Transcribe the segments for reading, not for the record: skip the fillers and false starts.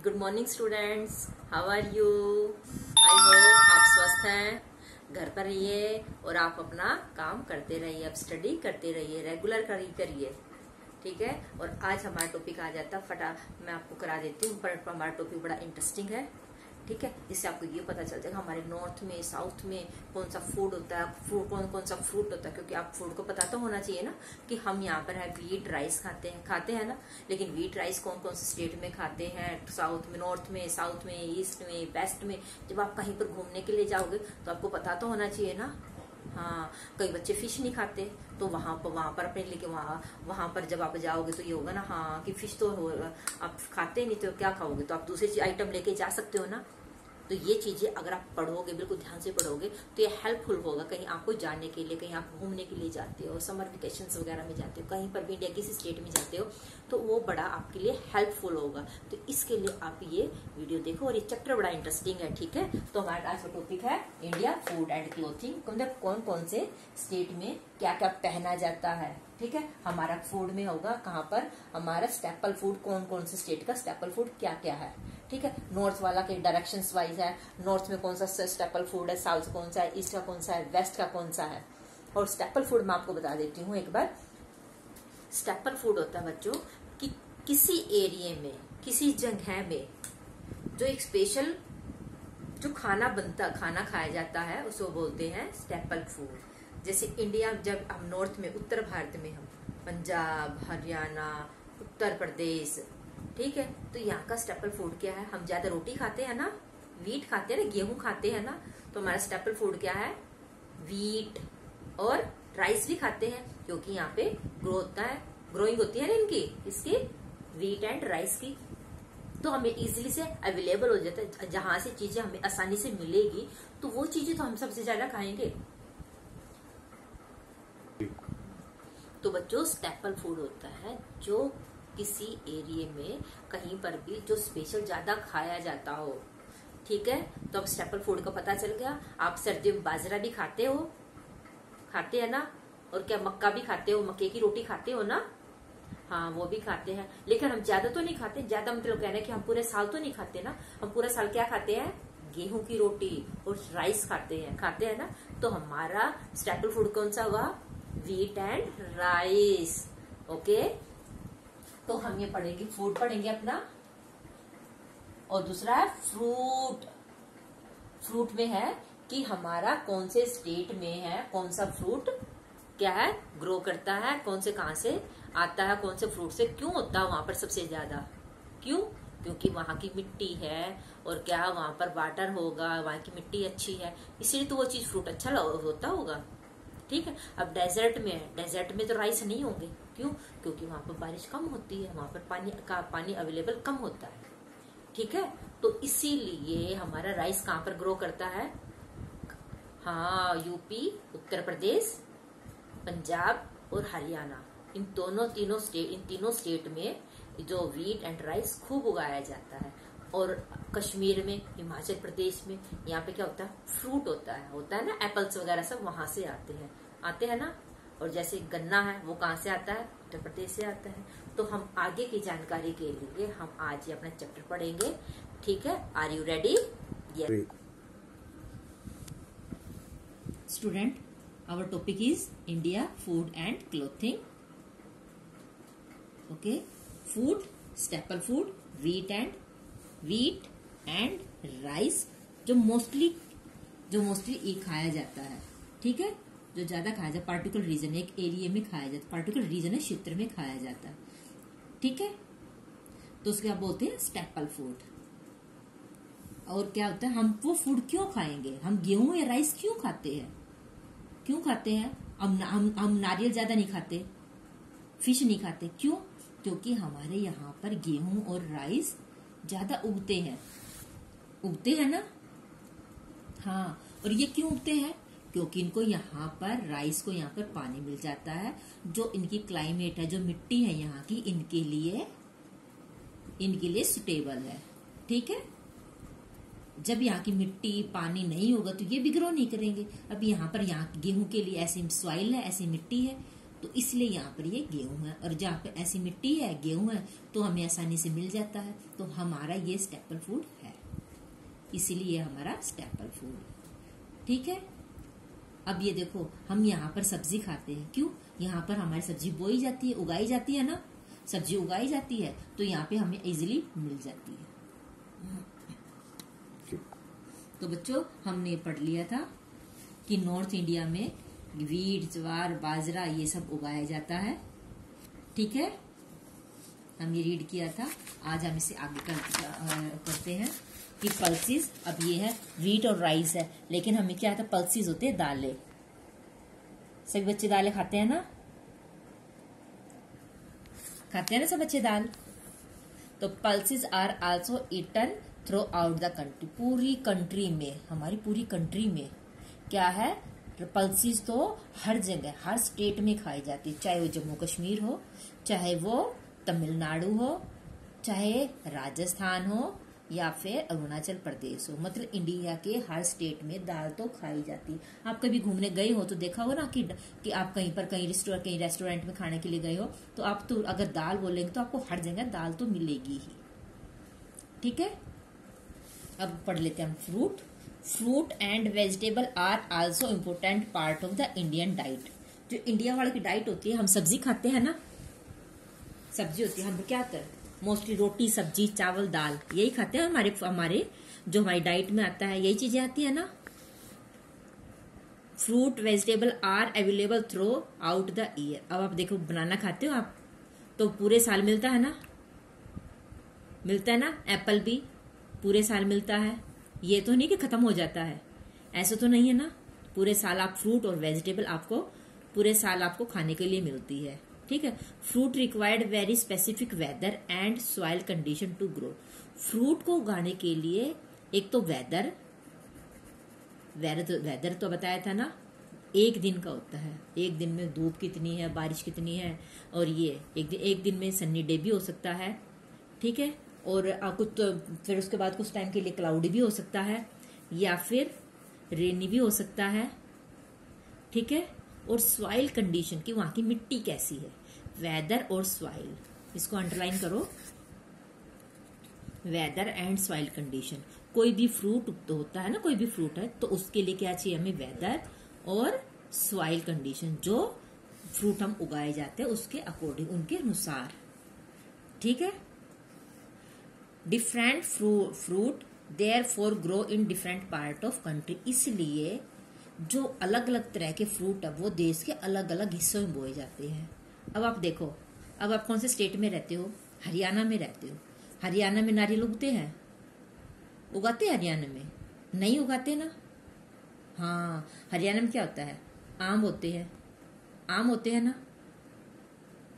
Good morning students, how are you? I hope आप स्वस्थ हैं, घर पर रहिए और आप अपना काम करते रहिए, अब स्टडी करते रहिए, रेगुलर करिए, ठीक है। और आज हमारा टॉपिक आ जाता मैं आपको करा देती हूँ, पर हमारा टॉपिक बड़ा इंटरेस्टिंग है, ठीक है। इससे आपको ये पता चल जाएगा हमारे नॉर्थ में, साउथ में कौन सा फूड होता है, कौन सा फ्रूट होता है, क्योंकि आप फूड को पता तो होना चाहिए ना कि हम यहाँ पर है वीट राइस खाते हैं ना, लेकिन वीट राइस कौन कौन से स्टेट में खाते हैं, साउथ में, नॉर्थ में, साउथ में, ईस्ट में, वेस्ट में। जब आप कहीं पर घूमने के लिए जाओगे तो आपको पता तो होना चाहिए ना। हाँ, कई बच्चे फिश नहीं खाते, तो वहां पर अपने लेके वहां पर जब आप जाओगे तो ये होगा ना, हाँ कि फिश तो आप खाते नहीं तो क्या खाओगे, तो आप दूसरी आइटम लेके जा सकते हो ना। तो ये चीजें अगर आप पढ़ोगे, बिल्कुल ध्यान से पढ़ोगे, तो ये हेल्पफुल होगा कहीं आपको जाने के लिए, कहीं आप घूमने के लिए जाते हो, समर वेकेशंस वगैरह में जाते हो, कहीं पर भी इंडिया किसी स्टेट में जाते हो, तो वो बड़ा आपके लिए हेल्पफुल होगा। तो इसके लिए आप ये वीडियो देखो, और ये चैप्टर बड़ा इंटरेस्टिंग है, ठीक है। तो हमारा आज का टॉपिक है इंडिया फूड एंड क्लोथिंग, मतलब कौन कौन से स्टेट में क्या क्या पहना जाता है, ठीक है। हमारा फूड में होगा कहाँ पर हमारा स्टेपल फूड, कौन कौन से स्टेट का स्टेपल फूड क्या क्या है, ठीक है। नॉर्थ वाला के डायरेक्शंस वाइज है, नॉर्थ में कौन सा स्टेपल फूड है, साउथ कौन सा है, ईस्ट का कौन सा है, वेस्ट का कौन सा है। और स्टेपल फूड मैं आपको बता देती हूँ एक बार। स्टेपल फूड होता है बच्चों कि किसी एरिया में, किसी जगह में जो एक स्पेशल जो खाना खाया जाता है, उसको बोलते हैं स्टेपल फूड। जैसे इंडिया, जब हम नॉर्थ में, उत्तर भारत में, हम पंजाब, हरियाणा, उत्तर प्रदेश, ठीक है, तो यहाँ का स्टेपल फूड क्या है? हम ज्यादा रोटी खाते हैं ना, वीट खाते हैं ना, गेहूं खाते हैं ना, तो हमारा स्टेपल फूड क्या है? वीट और राइस भी खाते हैं, क्योंकि यहाँ पे ग्रोइंग होती है ना इनकी, इसकी वीट एंड राइस की। तो हमें इजीली से अवेलेबल हो जाता है, जहां से चीजें हमें आसानी से मिलेगी, तो वो चीजें तो हम सबसे ज्यादा खाएंगे। तो बच्चों, स्टेपल फूड होता है जो किसी एरिया में कहीं पर भी जो स्पेशल ज्यादा खाया जाता हो, ठीक है। तो अब स्टेपल फूड का पता चल गया। आप सर्दियों में बाजरा भी खाते हैं ना, और क्या मक्का भी खाते हो, मक्के की रोटी खाते हो ना, हाँ वो भी खाते हैं, लेकिन हम ज्यादा तो नहीं खाते। ज्यादा मतलब कहना है कि हम पूरे साल तो नहीं खाते ना, हम पूरा साल क्या खाते हैं? गेहूं की रोटी और राइस खाते हैं ना। तो हमारा स्टेपल फूड कौन सा हुआ? Wheat and rice, okay. तो हम ये पढ़ेंगे, फूड पढ़ेंगे अपना, और दूसरा है फ्रूट। फ्रूट में है कि हमारा कौन से स्टेट में है, कौन सा फ्रूट क्या है, ग्रो करता है, कौन से कहां से आता है, कौन से फ्रूट से क्यों होता है वहां पर सबसे ज्यादा, क्यों? क्योंकि वहां की मिट्टी है, और क्या वहां पर वाटर होगा, वहां की मिट्टी अच्छी है, इसलिए तो वो चीज फ्रूट अच्छा होता होगा, ठीक है। अब डेजर्ट में तो राइस नहीं होंगे, क्यों? क्योंकि वहां पर बारिश कम होती है, वहां पर पानी अवेलेबल कम होता है, ठीक है। तो इसीलिए हमारा राइस कहाँ पर ग्रो करता है? हाँ, यूपी, उत्तर प्रदेश, पंजाब और हरियाणा, इन तीनों स्टेट में जो वीट एंड राइस खूब उगाया जाता है। और कश्मीर में, हिमाचल प्रदेश में, यहाँ पे क्या होता है? फ्रूट होता है ना, एप्पल्स वगैरह सब वहां से आते हैं ना। और जैसे गन्ना है, वो कहाँ से आता है? उत्तर प्रदेश से आता है। तो हम आगे की जानकारी के लिए हम आज ये अपना चैप्टर पढ़ेंगे, ठीक है। Are you ready? Yes student, our topic is India food and clothing, okay. Food, staple food, wheat and rice, जो मोस्टली ये खाया जाता है, ठीक है, जो ज्यादा खाया जाता है, पार्टिकुलर रीजन, एक एरिया में खाया जाता है, पार्टिकुलर रीजन है, क्षेत्र में खाया जाता है, ठीक है। तो उसके आप बोलते हैं स्टेपल फूड। और क्या होता है, हम वो फूड क्यों खाएंगे? हम गेहूं या राइस क्यों खाते हैं? हम नारियल ज्यादा नहीं खाते, फिश नहीं खाते, क्यों? क्योंकि हमारे यहाँ पर गेहूं और राइस ज्यादा उगते हैं ना, हाँ। और ये क्यों उगते हैं? क्योंकि इनको यहाँ पर, राइस को यहाँ पर पानी मिल जाता है, जो इनकी क्लाइमेट है, जो मिट्टी है यहाँ की, इनके लिए सुटेबल है, ठीक है। जब यहाँ की मिट्टी, पानी नहीं होगा तो ये भी ग्रो नहीं करेंगे। अब यहाँ गेहूं के लिए ऐसी सॉइल है, ऐसी मिट्टी है, तो इसलिए यहाँ पर ये गेहूं है, और जहाँ पे ऐसी मिट्टी है, गेहूं है, तो हमें आसानी से मिल जाता है। तो हमारा ये स्टेपल फूड है, इसीलिए ये हमारा स्टेपल फूड। ठीक है। अब ये देखो, हम यहाँ पर सब्जी खाते हैं, क्यों? यहाँ पर हमारी सब्जी बोई जाती है, उगाई जाती है ना, सब्जी उगाई जाती है, तो यहाँ पे हमें इजीली मिल जाती है। तो बच्चों, हमने पढ़ लिया था कि नॉर्थ इंडिया में वीट, ज्वार, बाजरा ये सब उगाया जाता है। ठीक है, हम ये रीड किया था। आज हम इसे आगे करते हैं कि पल्सेस, अब ये है वीट और राइस है, लेकिन हमें क्या आता है, पल्सेस होते हैं दालें। सभी बच्चे दालें खाते हैं ना, खाते हैं ना सब बच्चे दाल। तो pulses are also eaten throughout the country, पूरी कंट्री में, हमारी पूरी कंट्री में क्या है, पल्सेस तो हर जगह, हर स्टेट में खाई जाती है, चाहे वो जम्मू कश्मीर हो, चाहे वो तमिलनाडु हो, चाहे राजस्थान हो, या फिर अरुणाचल प्रदेश हो। मतलब इंडिया के हर स्टेट में दाल तो खाई जाती है। आप कभी घूमने गए हो तो देखा होगा ना कि आप कहीं रेस्टोरेंट में खाने के लिए गए हो, तो आप तो अगर दाल बोलेंगे तो आपको हर जगह दाल तो मिलेगी ही। ठीक है, अब पढ़ लेते हैं हम fruit and vegetable are also important part of the Indian diet. जो इंडिया वाले की डाइट होती है, हम सब्जी खाते हैं ना, सब्जी होती है, हम क्या करते हैं, मोस्टली रोटी, सब्जी, चावल, दाल, यही खाते हैं। हमारे जो हमारी डाइट में आता है, यही चीजें आती है ना। Fruit vegetable are available throughout the year. अब आप देखो, बनाना खाते हो आप, तो पूरे साल मिलता है ना, मिलता है ना। एप्पल भी पूरे साल मिलता है, ये तो नहीं कि खत्म हो जाता है, ऐसा तो नहीं है ना। पूरे साल आप फ्रूट और वेजिटेबल आपको पूरे साल आपको खाने के लिए मिलती है। ठीक है। Fruit required very specific weather and soil condition to grow. Fruit को उगाने के लिए एक तो वेदर तो बताया था ना, एक दिन का होता है, एक दिन में धूप कितनी है, बारिश कितनी है, और ये एक दिन में सन्नी डे भी हो सकता है। ठीक है। और कुछ तो फिर उसके बाद कुछ टाइम के लिए क्लाउडी भी हो सकता है, या फिर रेनी भी हो सकता है। ठीक है। और सॉइल कंडीशन की, वहां की मिट्टी कैसी है, वेदर और सॉइल, इसको अंडरलाइन करो, वेदर एंड सॉइल कंडीशन। कोई भी फ्रूट होता है ना, कोई भी फ्रूट है तो उसके लिए क्या चाहिए हमें, वेदर और सॉइल कंडीशन, जो फ्रूट हम उगाए जाते हैं उसके अकॉर्डिंग, उनके अनुसार। ठीक है। Different fruit therefore grow in different part of country. इसलिए जो अलग अलग तरह के फ्रूट है वो देश के अलग अलग हिस्सों में बोए जाते हैं। अब आप देखो, अब आप कौन से स्टेट में रहते हो, हरियाणा में रहते हो, हरियाणा में नारियल उगते हैं, उगाते हैं हरियाणा में, नहीं उगाते ना। हाँ, हरियाणा में क्या होता है, आम होते हैं, आम होते हैं ना,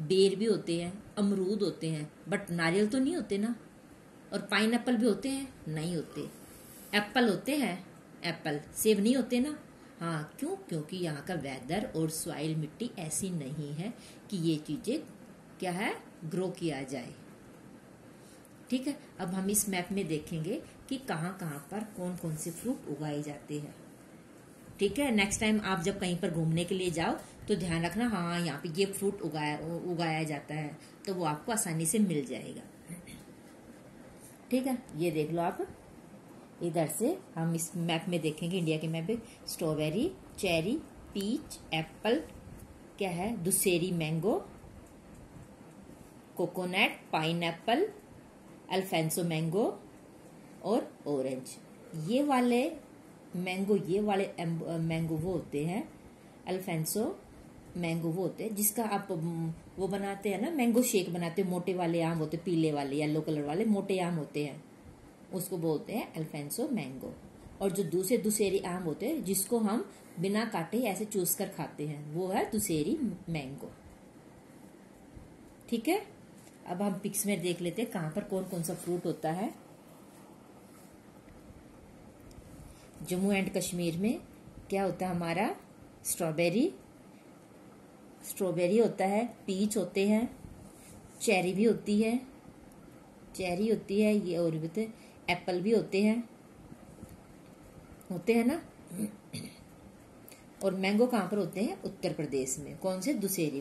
बेर भी होते हैं, अमरूद होते हैं, बट नारियल तो नहीं होते ना। और पाइनएप्पल भी होते हैं, नहीं होते। एप्पल होते हैं, एप्पल, सेब नहीं होते ना। हाँ, क्यों? क्योंकि यहाँ का वेदर और सॉइल, मिट्टी ऐसी नहीं है कि ये चीजें क्या है, ग्रो किया जाए। ठीक है। अब हम इस मैप में देखेंगे कि कहाँ कहाँ पर कौन कौन से फ्रूट उगाए जाते हैं। ठीक है। नेक्स्ट टाइम आप जब कहीं पर घूमने के लिए जाओ तो ध्यान रखना, हाँ यहाँ पे ये फ्रूट उगाया जाता है, तो वो आपको आसानी से मिल जाएगा। ठीक है। ये देख लो आप, इधर से हम इस मैप में देखेंगे, इंडिया के मैप में स्ट्रॉबेरी, चेरी, पीच, एप्पल, क्या है, Dasheri mango, coconut, pineapple, Alphonso mango और ऑरेंज। ये वाले मैंगो वो होते हैं, अल्फेंसो मैंगो वो होते हैं जिसका आप वो बनाते हैं ना, मैंगो शेक बनाते हैं। मोटे वाले आम होते, पीले वाले, येलो कलर वाले मोटे आम होते हैं, उसको बोलते हैं अल्फेंसो मैंगो। और जो दुसेरी आम होते हैं जिसको हम बिना काटे ऐसे चूस कर खाते हैं, वो है दुसेरी मैंगो। ठीक है। अब हम पिक्स में देख लेते हैं कहां पर कौन कौन सा फ्रूट होता है। जम्मू एंड कश्मीर में क्या होता है हमारा, स्ट्रॉबेरी होता है, पीच होते हैं, चेरी भी होती है, ये, और भी होते, एप्पल भी होते हैं ना। और मैंगो कहाँ पर होते हैं? उत्तर प्रदेश में। कौन से? दुशेरी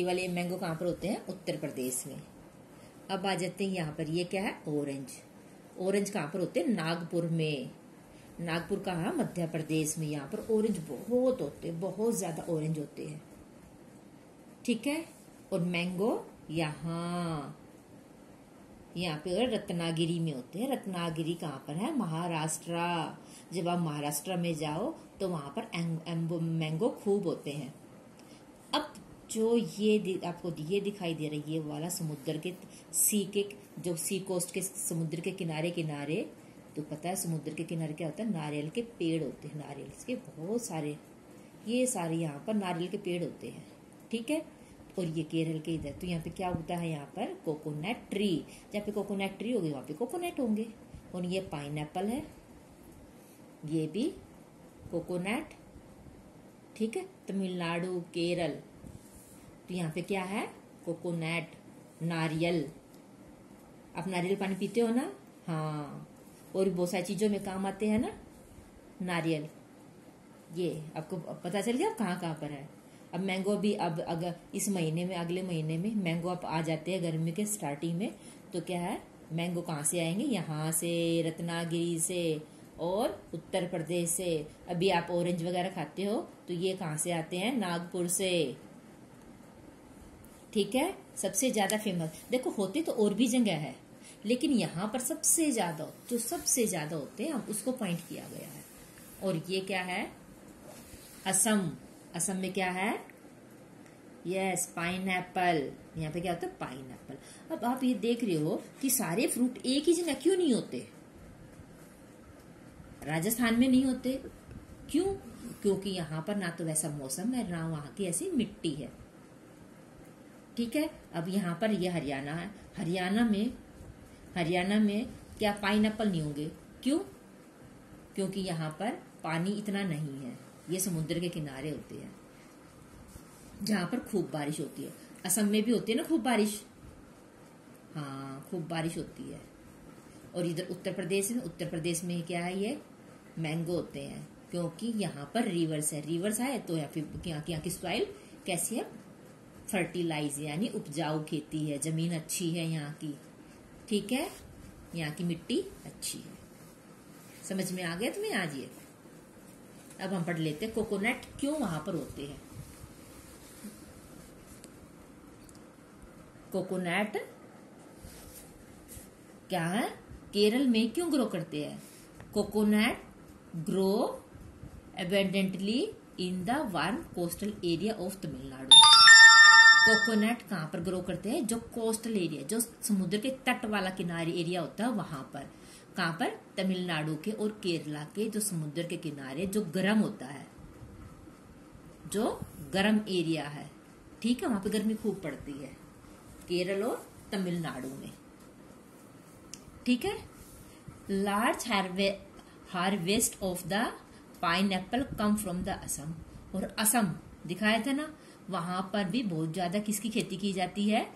वाले मैंगो कहाँ पर होते हैं? उत्तर प्रदेश में। अब आ जाते हैं यहाँ पर, ये क्या है? ऑरेंज कहाँ पर होते हैं? नागपुर में। नागपुर कहाँ? मध्य प्रदेश में। यहाँ पर ऑरेंज बहुत होते हैं, बहुत ज्यादा ऑरेंज होते हैं। ठीक है। और मैंगो यहाँ पे रत्नागिरी में होते हैं। रत्नागिरी कहाँ पर है? महाराष्ट्र। जब आप महाराष्ट्र में जाओ तो वहां पर मैंगो खूब होते हैं। अब जो ये आपको ये दिखाई दे रही है, ये वाला समुद्र के जो सी कोस्ट के समुद्र के किनारे, तो पता है समुद्र के किनारे क्या होता है? नारियल के पेड़ होते हैं। नारियल के बहुत सारे, ये सारे यहाँ पर नारियल के पेड़ होते हैं। ठीक है। और ये केरल के इधर, तो यहाँ पे क्या होता है? यहाँ पर कोकोनट ट्री। जहाँ पे कोकोनट ट्री होगी वहां पे कोकोनट होंगे। और ये पाइनएप्पल है, ये भी कोकोनट। ठीक है। तमिलनाडु, केरल, तो यहाँ पे क्या है? कोकोनट, नारियल। आप नारियल पानी पीते हो ना? हाँ। और बहुत सारी चीजों में काम आते हैं ना नारियल। ये आपको पता चल गया कहाँ कहाँ पर है। अब मैंगो भी, अब अगर इस महीने में, अगले महीने में मैंगो अब आ जाते हैं गर्मी के स्टार्टिंग में, तो क्या है? मैंगो कहाँ से आएंगे? यहाँ से, रत्नागिरी से और उत्तर प्रदेश से। अभी आप ऑरेंज वगैरह खाते हो तो ये कहाँ से आते हैं? नागपुर से। ठीक है। सबसे ज्यादा फेमस, देखो होते तो और भी जगह है, लेकिन यहाँ पर सबसे ज्यादा होते हैं, उसको पॉइंट किया गया है। और ये क्या है? असम में क्या है? Yes, pineapple. यहाँ पे क्या होता है? पाइनएप्पल। अब आप ये देख रहे हो कि सारे फ्रूट एक ही जगह क्यों नहीं होते? राजस्थान में नहीं होते, क्यों? क्योंकि यहाँ पर ना तो वैसा मौसम है, ना वहां की ऐसी मिट्टी है। ठीक है। अब यहाँ पर ये हरियाणा है। हरियाणा में क्या पाइनएप्पल नहीं होंगे? क्यों? क्योंकि यहाँ पर पानी इतना नहीं है, ये समुद्र के किनारे होते हैं जहां पर खूब बारिश होती है। असम में भी होती है ना खूब बारिश? हाँ, खूब बारिश होती है। और इधर उत्तर प्रदेश में क्या है? ये मैंगो होते हैं, क्योंकि यहाँ पर रिवर्स है तो यहाँ की सॉइल कैसी है? फर्टिलाइज, यानी उपजाऊ खेती है, जमीन अच्छी है यहाँ की। ठीक है। यहाँ की मिट्टी अच्छी है। समझ में आ गया तुम्हें आज ये? अब हम पढ़ लेते हैं कोकोनट क्यों वहां पर होते हैं। कोकोनट क्या है? केरल में क्यों ग्रो करते हैं? Coconut grow abundantly in the warm coastal area of Tamil Nadu. Coconut कहाँ पर ग्रो करते हैं? जो कोस्टल एरिया, जो समुद्र के तट वाला किनारे एरिया होता है वहां पर। कहाँ पर? तमिलनाडु के और केरला के जो समुद्र के किनारे जो गर्म होता है, जो गर्म एरिया है। ठीक है। वहां पे गर्मी खूब पड़ती है, केरल और तमिलनाडु में। ठीक है। Large harvest of the pineapple come from the Assam. और असम दिखाया था ना, वहां पर भी बहुत ज्यादा किसकी खेती की जाती है?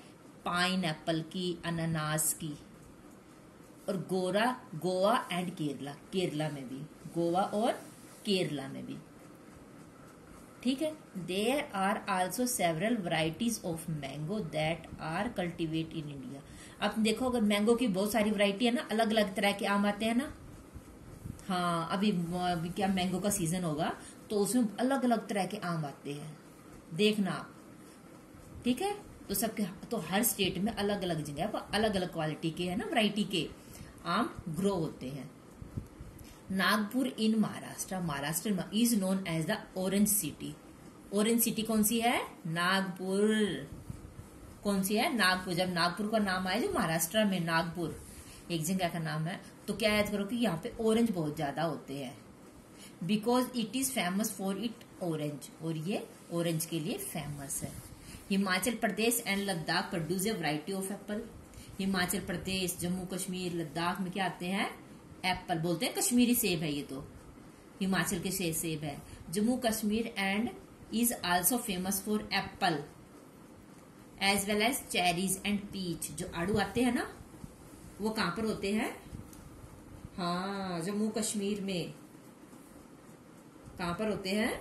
पाइनएप्पल की, अनानास की। और गोवा एंड केरला में भी, गोवा और केरला में भी। ठीक है। There are also several varieties of mango that are cultivate in India. अब देखो, अगर मैंगो की बहुत सारी वैरायटी है ना, अलग अलग तरह के आम आते हैं ना। हाँ, अभी क्या मैंगो का सीजन होगा तो उसमें अलग अलग तरह के आम आते हैं, देखना आप। ठीक है। तो सबके, तो हर स्टेट में अलग अलग जगह पर अलग अलग क्वालिटी के है ना, वैरायटी के आम ग्रो होते हैं। नागपुर इन महाराष्ट्र में is known as the orange city. Orange city कौन सी है? नागपुर। कौन सी है? नागपुर। जब नागपुर का नाम आए, जो महाराष्ट्र में नागपुर एक जगह का नाम है, तो क्या याद करो कि यहाँ पे ऑरेंज बहुत ज्यादा होते हैं। Because it is famous for it orange, और ये ऑरेंज के लिए फेमस है। Himachal Pradesh and Ladakh produce a variety of apple. Himachal Pradesh, Jammu Kashmir, Ladakh में क्या आते हैं? एप्पल। बोलते हैं कश्मीरी सेब है ये, तो हिमाचल के सेब है। Jammu Kashmir and is also famous for apple as well as cherries and peach. जो आड़ू आते हैं ना, वो कहां पर होते हैं? हाँ, जम्मू कश्मीर में। कहाँ पर होते हैं?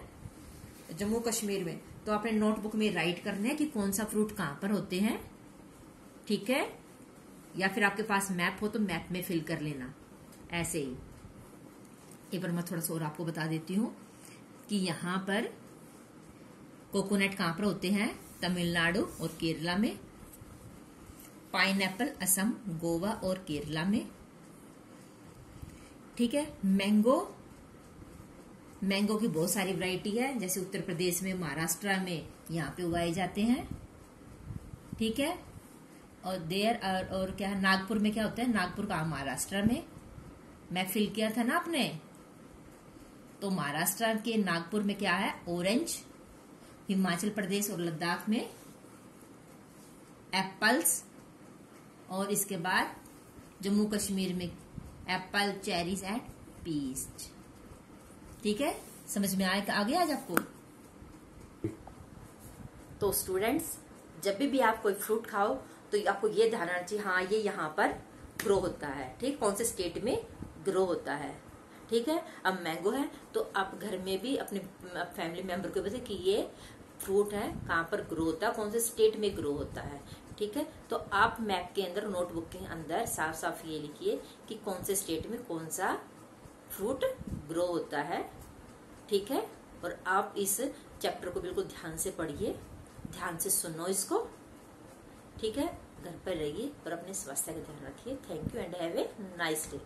जम्मू कश्मीर में। तो आपने नोटबुक में राइट करना है कि कौन सा फ्रूट कहाँ पर होते हैं, ठीक है। या फिर आपके पास मैप हो तो मैप में फिल कर लेना ऐसे ही। एक बार मैं थोड़ा सा और आपको बता देती हूँ कि यहाँ पर कोकोनट कहाँ पर होते हैं? तमिलनाडु और केरला में। पाइनएप्पल असम, गोवा और केरला में, ठीक है। मैंगो की बहुत सारी वैरायटी है, जैसे उत्तर प्रदेश में, महाराष्ट्र में यहाँ पे उगाए जाते हैं, ठीक है। और क्या है, नागपुर में क्या होता है? नागपुर का महाराष्ट्र में, मैं फिल किया था ना आपने। तो महाराष्ट्र के नागपुर में क्या है? ऑरेंज। हिमाचल प्रदेश और लद्दाख में एप्पल्स। और इसके बाद जम्मू कश्मीर में एप्पल, चेरीज एंड पीच, ठीक है। समझ में आ गया आज आपको? तो स्टूडेंट्स, जब भी आप कोई फ्रूट खाओ तो आपको ये ध्यान रखना चाहिए, हाँ ये यहाँ पर ग्रो होता है, ठीक, कौन से स्टेट में ग्रो होता है, ठीक है। अब मैंगो है तो आप घर में भी अपने फैमिली मेंबर को बताइए कि ये फ्रूट है, कहाँ पर ग्रो होता है, कौन से स्टेट में ग्रो होता है, ठीक है। तो आप मैप के अंदर, नोटबुक के अंदर साफ साफ ये लिखिए कि कौन से स्टेट में कौन सा फ्रूट ग्रो होता है, ठीक है। और आप इस चैप्टर को बिल्कुल ध्यान से पढ़िए, ध्यान से सुनो इसको, ठीक है। घर पर रहिए और अपने स्वास्थ्य का ध्यान रखिए। Thank you and have a nice day.